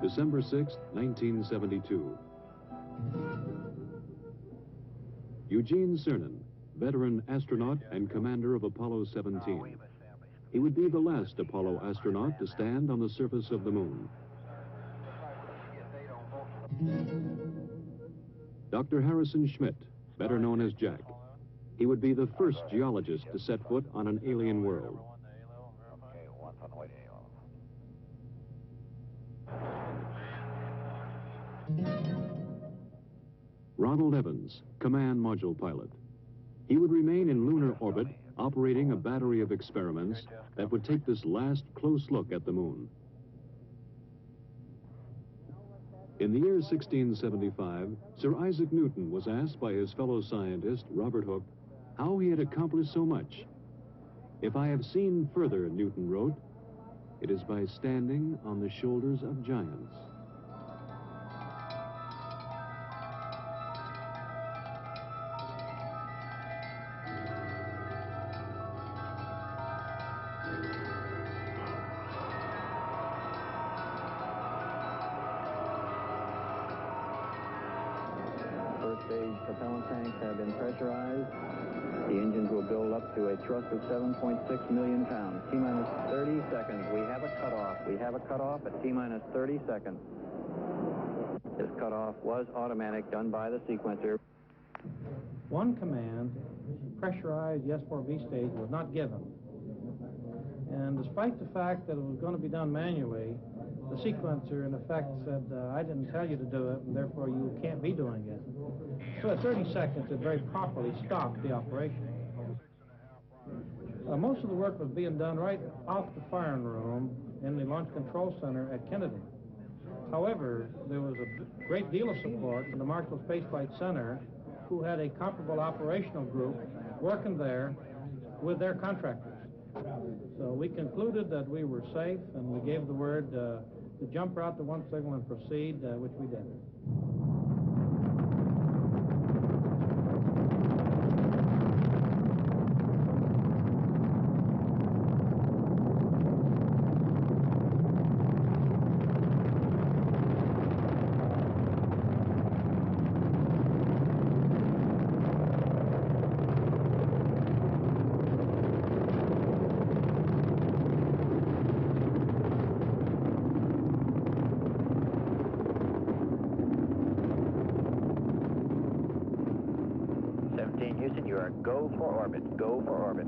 December 6, 1972. Eugene Cernan, veteran astronaut and commander of Apollo 17. He would be the last Apollo astronaut to stand on the surface of the moon. Dr. Harrison Schmitt, better known as Jack. He would be the first geologist to set foot on an alien world. Ronald Evans, command module pilot. He would remain in lunar orbit, operating a battery of experiments that would take this last close look at the moon. In the year 1675, Sir Isaac Newton was asked by his fellow scientist, Robert Hooke, how he had accomplished so much. "If I have seen further," Newton wrote, "it is by standing on the shoulders of giants." Propellant tanks have been pressurized. The engines will build up to a thrust of 7.6 million pounds. T-minus 30 seconds. We have a cutoff. We have a cutoff at T-minus 30 seconds. This cutoff was automatic, done by the sequencer. One command, pressurized S4V stage, was not given. And despite the fact that it was going to be done manually, the sequencer, in effect, said, I didn't tell you to do it, and therefore you can't be doing it. So at 30 seconds, it very properly stopped the operation. Most of the work was being done right off the firing room in the Launch Control Center at Kennedy. However, there was a great deal of support from the Marshall Space Flight Center, who had a comparable operational group working there with their contractors. So we concluded that we were safe, and we gave the word to jump route to one signal and proceed, which we did. Houston, you are go for orbit. Go for orbit.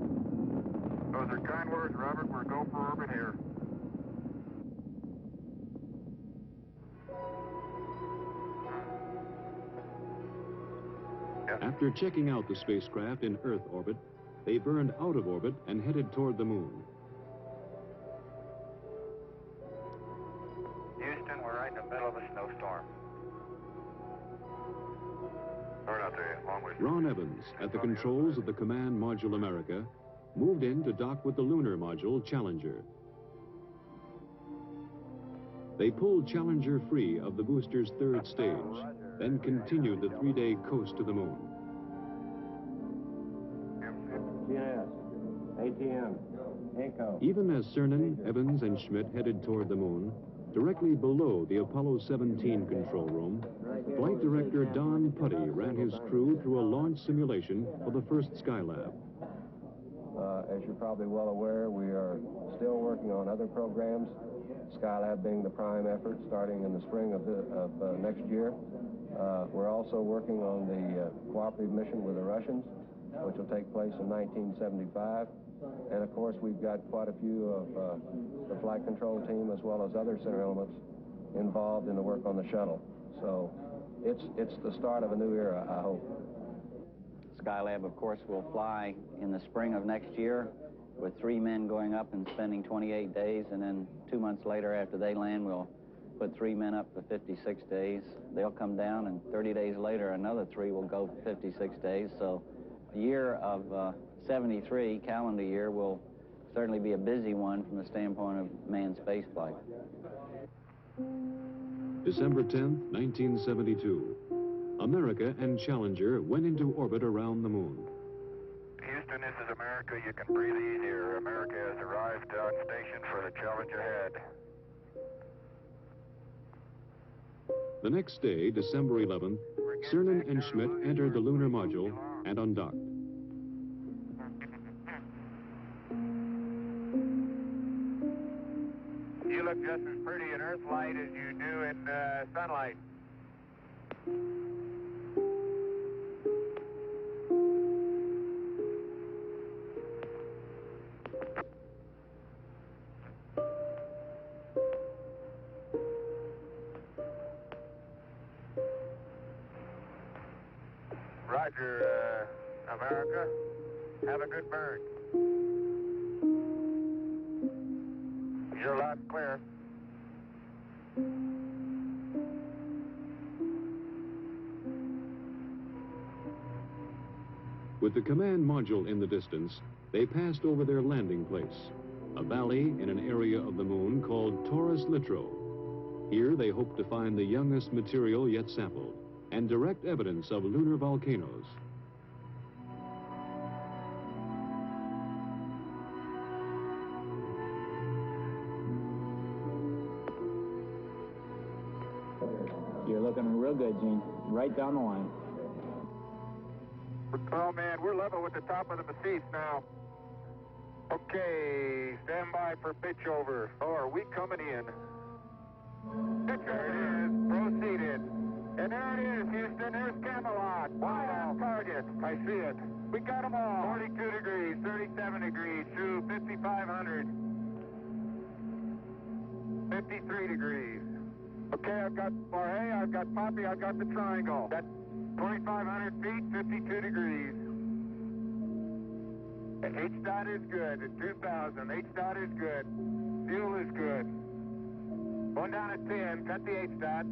Those are kind words, Robert. We're go for orbit here. After checking out the spacecraft in Earth orbit, they burned out of orbit and headed toward the moon. Houston, we're right in the middle of a snowstorm. We're not there yet. Long way. Ron Evans, at the controls of the Command Module America, moved in to dock with the lunar module Challenger. They pulled Challenger free of the booster's third stage, then continued the 3-day coast to the moon. GNS, ATM, ECHO. Even as Cernan, Evans, and Schmitt headed toward the moon, directly below the Apollo 17 control room, Flight Director Don Putty ran his crew through a launch simulation for the first Skylab. As you're probably well aware, we are still working on other programs, Skylab being the prime effort starting in the spring of next year. We're also working on the cooperative mission with the Russians, which will take place in 1975. And of course, we've got quite a few of the flight control team as well as other center elements involved in the work on the shuttle. So it's the start of a new era, I hope. Skylab, of course, will fly in the spring of next year with 3 men going up and spending 28 days, and then 2 months later after they land, we'll put 3 men up for 56 days. They'll come down, and 30 days later, another 3 will go for 56 days. So the year of 73, calendar year, will certainly be a busy one from the standpoint of manned spaceflight. December 10th, 1972. America and Challenger went into orbit around the moon. Houston, this is America. You can breathe easier. America has arrived on station for the Challenger head. The next day, December 11th, Cernan and Schmidt entered the lunar module and undocked. You look just as pretty in Earth light as you do in sunlight. Roger, America. Have a good burn. You're loud and clear. With the command module in the distance, they passed over their landing place, a valley in an area of the moon called Taurus Littrow. Here they hoped to find the youngest material yet sampled and direct evidence of lunar volcanoes. You're looking real good, Gene. Right down the line. Oh, man, we're level with the top of the massif now. Okay, stand by for pitch over. Oh, are we coming in? There it is. Proceeded. And there it is, Houston. There's Camelot. Wide on target. I see it. We got them all. 42 degrees, 37 degrees, through 5,500. 53 degrees. Okay, I've got Jorge, I've got Poppy, I've got the triangle. That's 2,500 feet, 52 degrees. H-dot is good at 2,000. H-dot is good. Fuel is good. Going down at 10, cut the H-dot.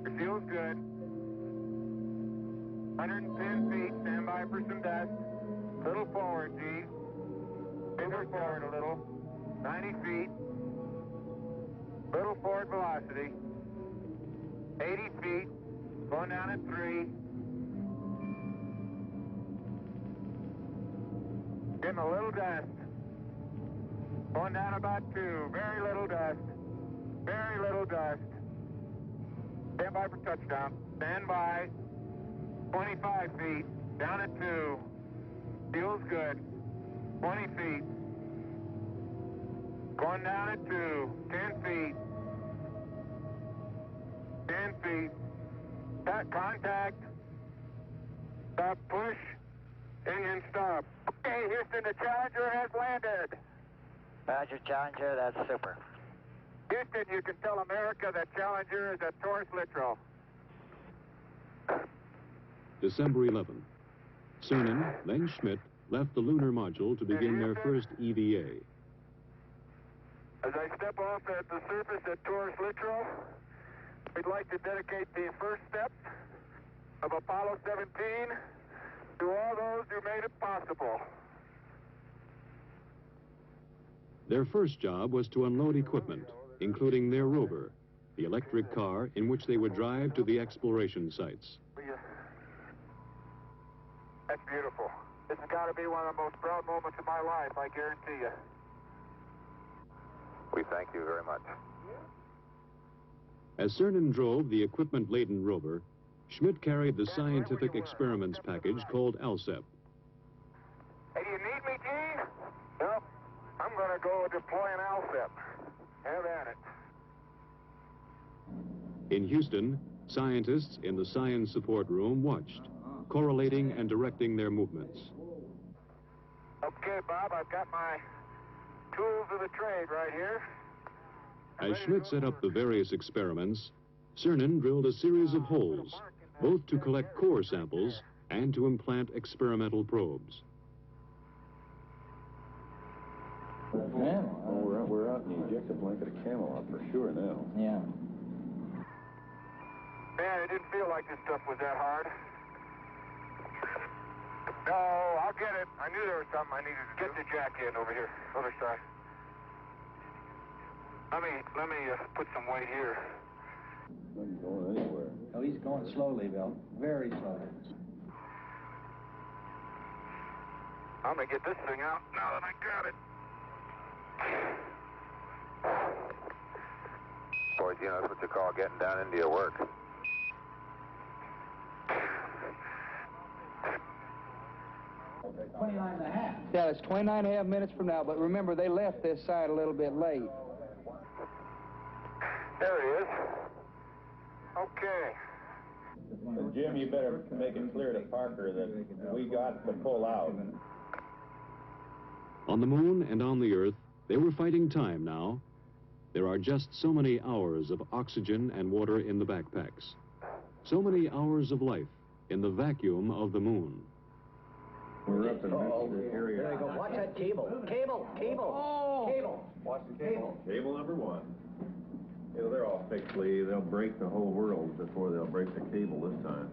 Your fuel's good. 110 feet, stand by for some dust. Little forward, G. Little forward a little. 90 feet. Little forward velocity. 80 feet. Going down at 3. Getting a little dust. Going down about 2. Very little dust. Very little dust. Stand by for touchdown. Stand by. 25 feet. Down at 2. Feels good. 20 feet. Going down at 2. 10 feet. 10 feet. Contact. Stop, push. Engine stop. Okay, Houston, the Challenger has landed. Roger, Challenger, that's super. Houston, you can tell America that Challenger is at Taurus Littrow. December 11th. Cernan, then Schmidt, left the lunar module to begin their first EVA. As I step off at the surface at Taurus Littrow, we'd like to dedicate the first step of Apollo 17 to all those who made it possible. Their first job was to unload equipment, including their rover, the electric car in which they would drive to the exploration sites. That's beautiful. This has got to be one of the most proud moments of my life, I guarantee you. We thank you very much. As Cernan drove the equipment-laden rover, Schmidt carried the scientific experiments package called ALSEP. Hey, do you need me, Gene? Nope. I'm going to go deploy an ALSEP. Have at it. In Houston, scientists in the science support room watched, correlating and directing their movements. Okay, Bob, I've got my tools of the trade right here. As Schmidt set up the various experiments, Cernan drilled a series of holes, both to collect core samples and to implant experimental probes. Yeah. Well, we're out in the ejecta blanket of Camelot for sure now. Yeah. Man, it didn't feel like this stuff was that hard. No, I'll get it. I knew there was something I needed to get the jack in over here, other side. Let me put some weight here. Not going anywhere. Oh, he's going slowly, Bill. Very slowly. I'm gonna get this thing out now that I got it. Boys, You know, that's what you call getting down into your work. Yeah, it's 29.5 minutes from now, but remember, they left this side a little bit late. There he is. Okay. Jim, you better make it clear to Parker that we got to pull out. On the moon and on the Earth, they were fighting time now. There are just so many hours of oxygen and water in the backpacks. So many hours of life in the vacuum of the moon. We're up in this area. There you go. Watch that cable. Cable. Oh. Cable. Watch the cable. Cable number one. You know, they're all fixed, Lee. They'll break the whole world before they'll break the cable this time.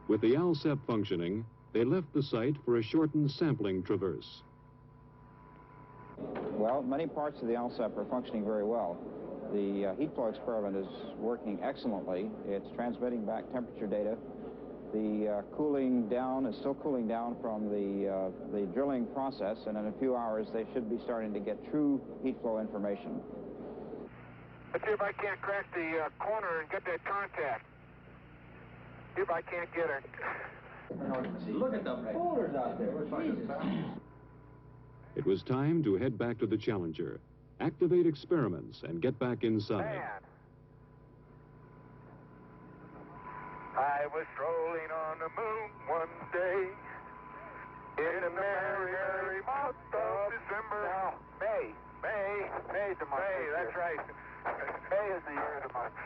With the ALSEP functioning, they left the site for a shortened sampling traverse. Well, many parts of the ALSEP are functioning very well. The heat flow experiment is working excellently. It's transmitting back temperature data. The cooling down is still cooling down from the drilling process, and in a few hours they should be starting to get true heat flow information. Let's see if I can't crack the corner and get that contact. See if I can't get her. Look at the boulders out there. Jesus. It was time to head back to the Challenger, activate experiments, and get back inside. Man. I was strolling on the moon one day in the merry, merry month of December. No, May's the month. May, that's right. May is the year of the month.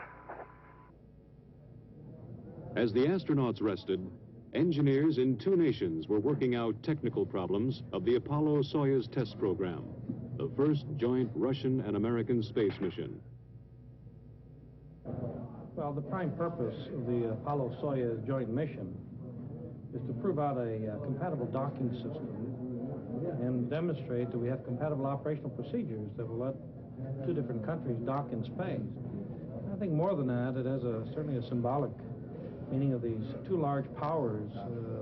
As the astronauts rested, engineers in 2 nations were working out technical problems of the Apollo-Soyuz test program, the first joint Russian and American space mission. Well, the prime purpose of the Apollo-Soyuz joint mission is to prove out a compatible docking system and demonstrate that we have compatible operational procedures that will let 2 different countries dock in space. I think more than that, it has certainly a symbolic meaning of these 2 large powers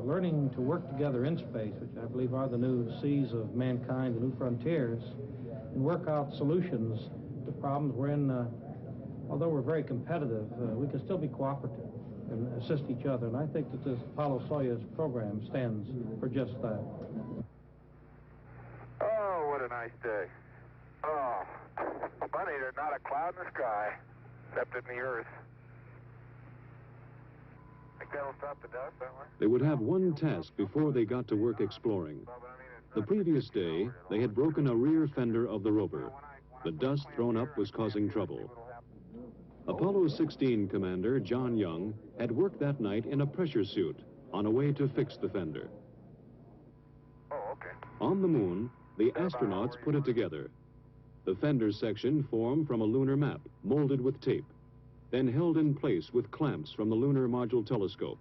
learning to work together in space, which I believe are the new seas of mankind, the new frontiers, and work out solutions to problems wherein, although we're very competitive, we can still be cooperative and assist each other. And I think that this Apollo-Soyuz program stands for just that. Oh, what a nice day. Oh, funny, there's not a cloud in the sky, except in the Earth. Think that'll stop the dust, that way? They would have one task before they got to work exploring. The previous day, they had broken a rear fender of the rover. The dust thrown up was causing trouble. Apollo 16 commander John Young had worked that night in a pressure suit on a way to fix the fender. Oh, okay. On the moon, the astronauts put it together. The fender section formed from a lunar map, molded with tape, then held in place with clamps from the Lunar Module Telescope.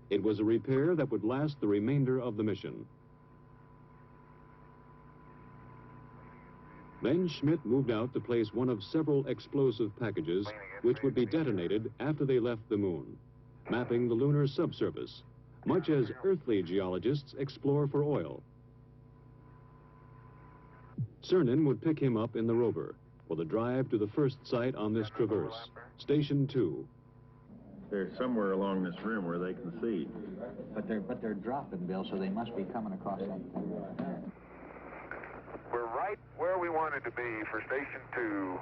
It was a repair that would last the remainder of the mission. Then Schmidt moved out to place one of several explosive packages which would be detonated after they left the moon, mapping the lunar subsurface, much as earthly geologists explore for oil. Cernan would pick him up in the rover for the drive to the first site on this traverse, Station 2. They're somewhere along this rim where they can see. But they're dropping, Bill, so they must be coming across that thing. We're right where we wanted to be for Station 2,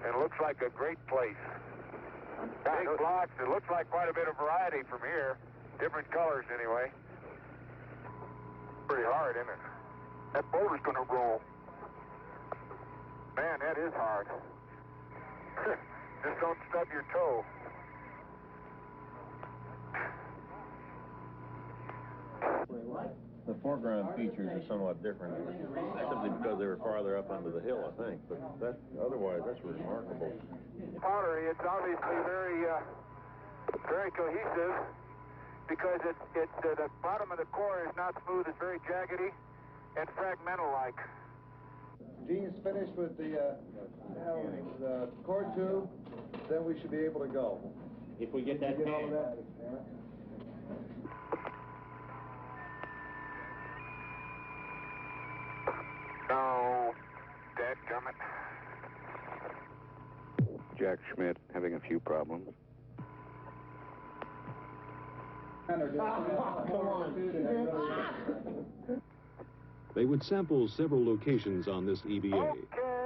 and it looks like a great place. Big blocks. It looks like quite a bit of variety from here. Different colors, anyway. Pretty hard, isn't it? That boulder's going to roll. Man, that is hard. Just don't stub your toe. The foreground features are somewhat different, simply because they were farther up onto the hill, I think. But otherwise, that's remarkable. Pottery, it's obviously very cohesive because the bottom of the core is not smooth. It's very jaggedy and fragmental-like. Gene's finished with the core tube, then we should be able to go. If we get that all of that? No, dadgummit. Jack Schmidt, having a few problems. They would sample several locations on this EVA,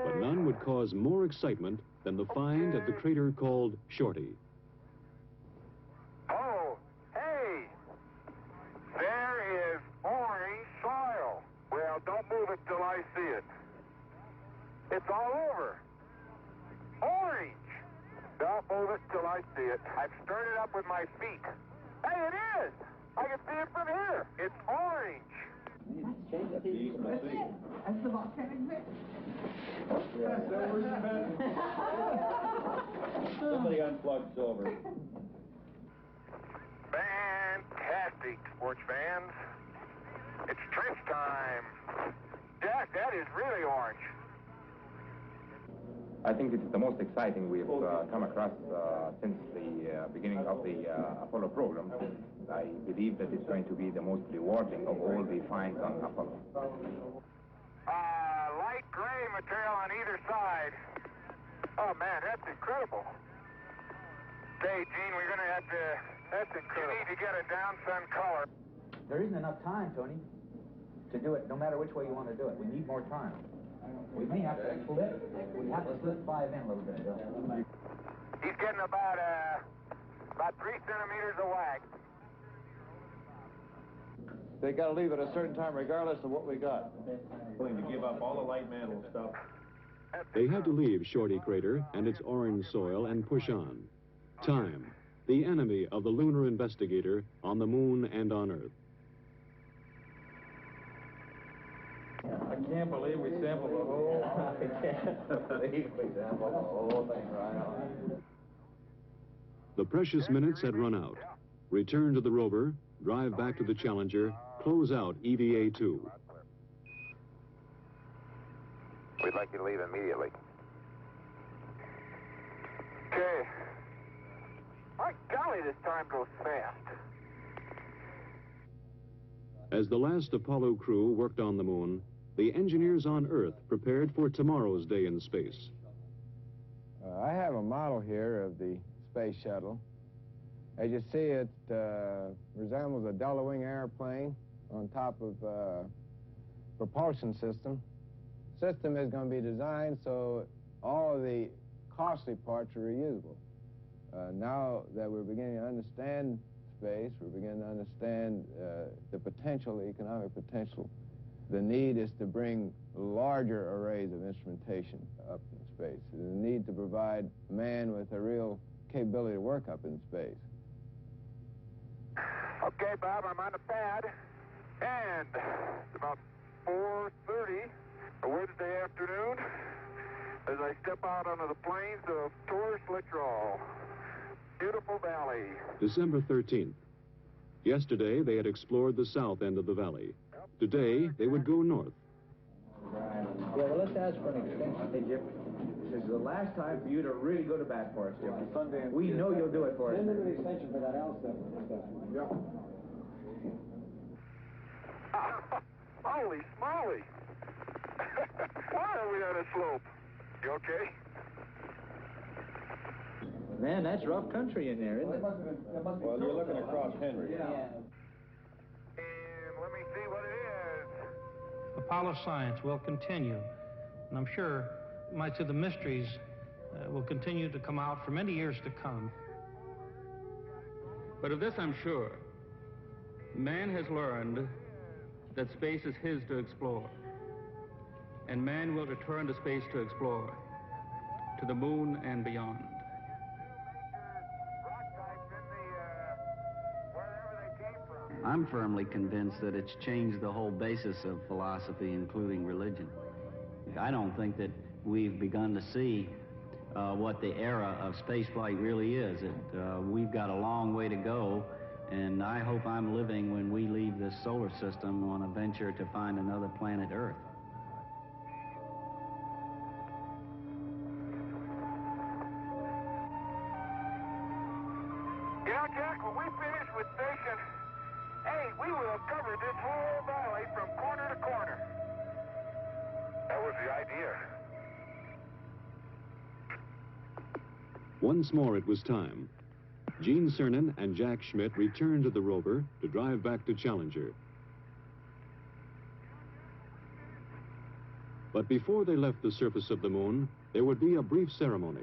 but none would cause more excitement than the find at the crater called Shorty. Oh, hey! There is orange soil. Well, don't move it till I see it. It's all over. Orange! Don't move it till I see it. I've stirred it up with my feet. Hey, it is! I can see it from here. It's orange. That's the volcanic Somebody unplugged silver. Fantastic, sports fans. It's trench time. Jack, that is really orange. I think it's the most exciting we've come across since the beginning of the Apollo program. I believe that it's going to be the most rewarding of all the finds on Apollo. Light gray material on either side. Oh, man, that's incredible. Okay, Gene, we're going to have to... That's incredible. You need to get a down sun color. There isn't enough time, Tony, to do it no matter which way you want to do it. We need more time. We may have to split. We have to split 5 in a little bit. He's getting about 3 centimeters of wax. They got to leave at a certain time regardless of what we got. Willing to give up all the light mantle stuff. They had to leave Shorty Crater and its orange soil and push on. Time, the enemy of the lunar investigator on the moon and on Earth. I can't believe we sampled the whole... I can't believe we sampled the whole thing right on. The precious minutes had run out. Return to the rover, drive back to the Challenger, close out EVA-2. We'd like you to leave immediately. Okay. My golly, this time goes fast. As the last Apollo crew worked on the moon, the engineers on Earth prepared for tomorrow's day in space. I have a model here of the space shuttle. As you see, it resembles a double-wing airplane on top of a propulsion system. The system is going to be designed so all of the costly parts are reusable. Now that we're beginning to understand space, we're beginning to understand the potential, the economic potential. The need is to bring larger arrays of instrumentation up in space. There's a need to provide man with a real capability to work up in space. Okay, Bob, I'm on the pad, and it's about 4:30 a Wednesday afternoon as I step out onto the plains of Torres Littoral. Beautiful valley. December 13th. Yesterday, they had explored the south end of the valley. Today, they would go north. Yeah, well, let's ask for an extension. Hey, Jim, this is the last time for you to really go to bat for us, Jim. We know you'll do it for us. Send an extension for that L stuff. Yeah. Holy smoly! Why are we on a slope? You okay? Man, that's rough country in there, isn't it? Well, you're looking across Henry. And let me see what it is. Apollo science will continue, and I'm sure much of the mysteries will continue to come out for many years to come. But of this I'm sure. Man has learned that space is his to explore. And man will return to space to explore, to the moon and beyond. I'm firmly convinced that it's changed the whole basis of philosophy, including religion. I don't think that we've begun to see what the era of spaceflight really is. We've got a long way to go, and I hope I'm living when we leave this solar system on a venture to find another planet Earth. You know, Jack, when we finish with station 8, we will cover this whole valley from corner to corner. That was the idea. Once more it was time. Gene Cernan and Jack Schmitt returned to the rover to drive back to Challenger. But before they left the surface of the moon, there would be a brief ceremony.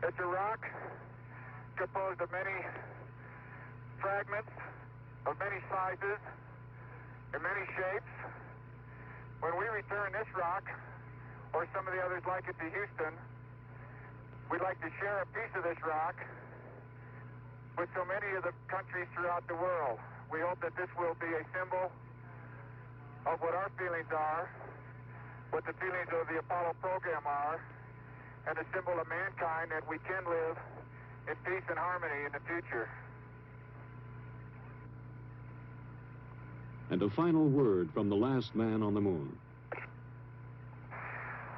It's a rock composed of many fragments, of many sizes, and many shapes. When we return this rock, or some of the others like it, to Houston, we'd like to share a piece of this rock with so many of the countries throughout the world. We hope that this will be a symbol of what our feelings are, what the feelings of the Apollo program are, and a symbol of mankind that we can live in peace and harmony in the future. And a final word from the last man on the moon.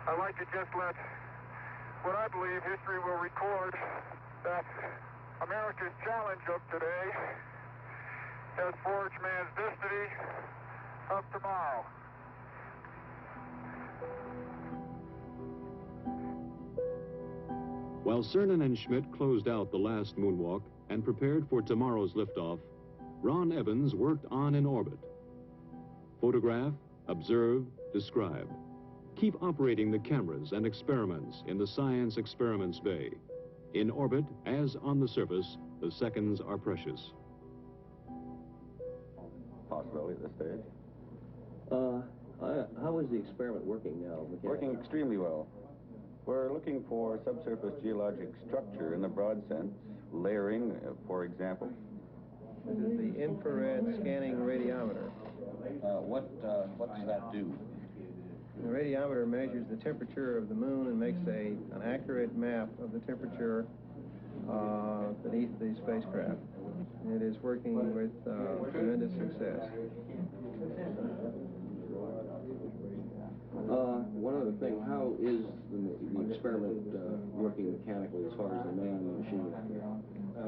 I'd like to just let what I believe history will record, that America's challenge of today has forged man's destiny of tomorrow. While Cernan and Schmitt closed out the last moonwalk and prepared for tomorrow's liftoff, Ron Evans worked on in orbit. Photograph, observe, describe. Keep operating the cameras and experiments in the Science Experiments Bay. In orbit, as on the surface, the seconds are precious. Possibility at this stage. How is the experiment working now? Working extremely well. We're looking for subsurface geologic structure in the broad sense, layering, for example. This is the infrared scanning radiometer. What does that do? The radiometer measures the temperature of the moon and makes an accurate map of the temperature beneath the spacecraft. It is working with tremendous success. One other thing, how is the experiment working mechanically as far as the man and the machine?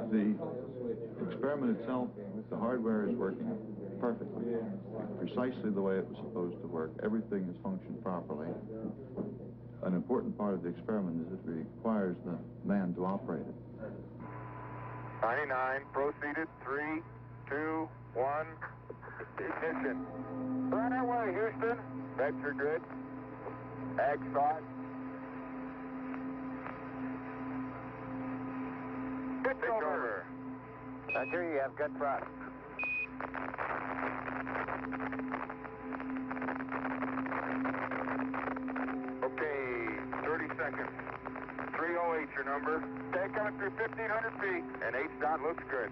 The experiment itself, the hardware is working perfectly, precisely the way it was supposed to work. Everything is functioned properly. An important part of the experiment is it requires the man to operate it. 99, proceeded, 3, 2, 1, ignition. Right away, Houston. Bets are good. Ag thought. Pitch over. Roger, you have good thrust. Okay, 30 seconds. 308 your number. Okay, coming through 1,500 feet, and H-dot looks good.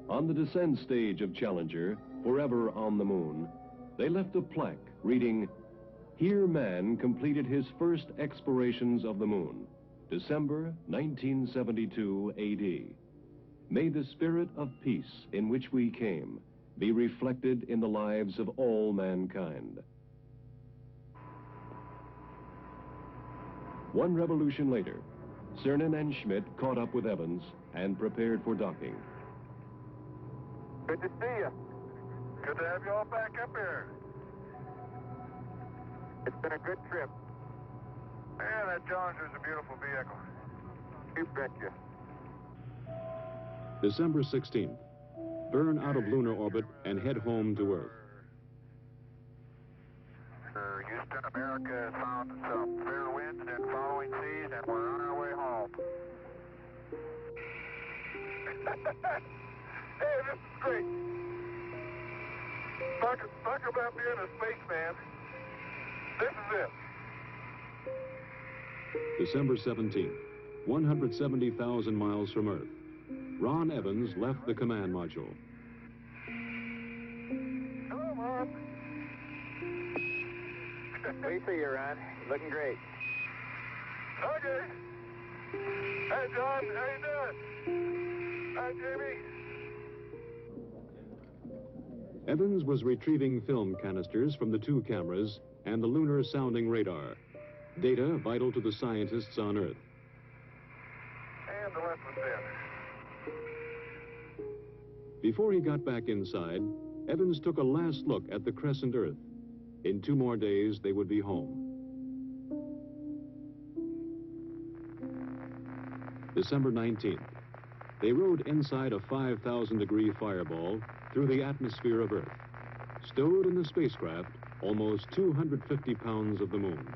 On the descent stage of Challenger, forever on the moon, they left a plaque reading, "Here man completed his first explorations of the moon, December 1972 AD. May the spirit of peace in which we came be reflected in the lives of all mankind." One revolution later, Cernan and Schmitt caught up with Evans and prepared for docking. Good to see you. Good to have you all back up here. It's been a good trip. Man, that Challenger's a beautiful vehicle. You betcha. December 16th. Burn out of lunar orbit and head home to Earth. Houston, America has found some fair winds and following seas, and we're on our way home. Hey, this is great. Talk about being a spaceman. This is it. December 17th, 170,000 miles from Earth. Ron Evans left the command module. Hello, Mom. We see you, Ron. Looking great. Okay. Hey, John. How you doing? Hi, Jamie. Evans was retrieving film canisters from the two cameras and the lunar sounding radar. Data vital to the scientists on Earth. And the left was in. Before he got back inside, Evans took a last look at the crescent Earth. In 2 more days, they would be home. December 19th. They rode inside a 5,000-degree fireball through the atmosphere of Earth. Stowed in the spacecraft, almost 250 pounds of the moon.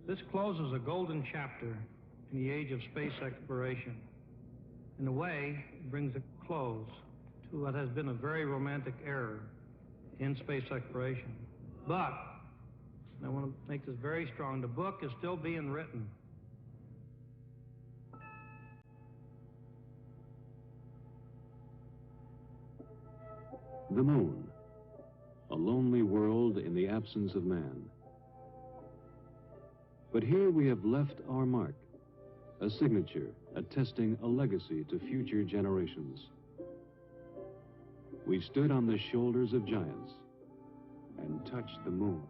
This closes a golden chapter in the age of space exploration. In a way, it brings a close to what has been a very romantic era in space exploration. But, I want to make this very strong, the book is still being written. The moon, a lonely world in the absence of man. But here we have left our mark, a signature attesting a legacy to future generations. We stood on the shoulders of giants and touched the moon.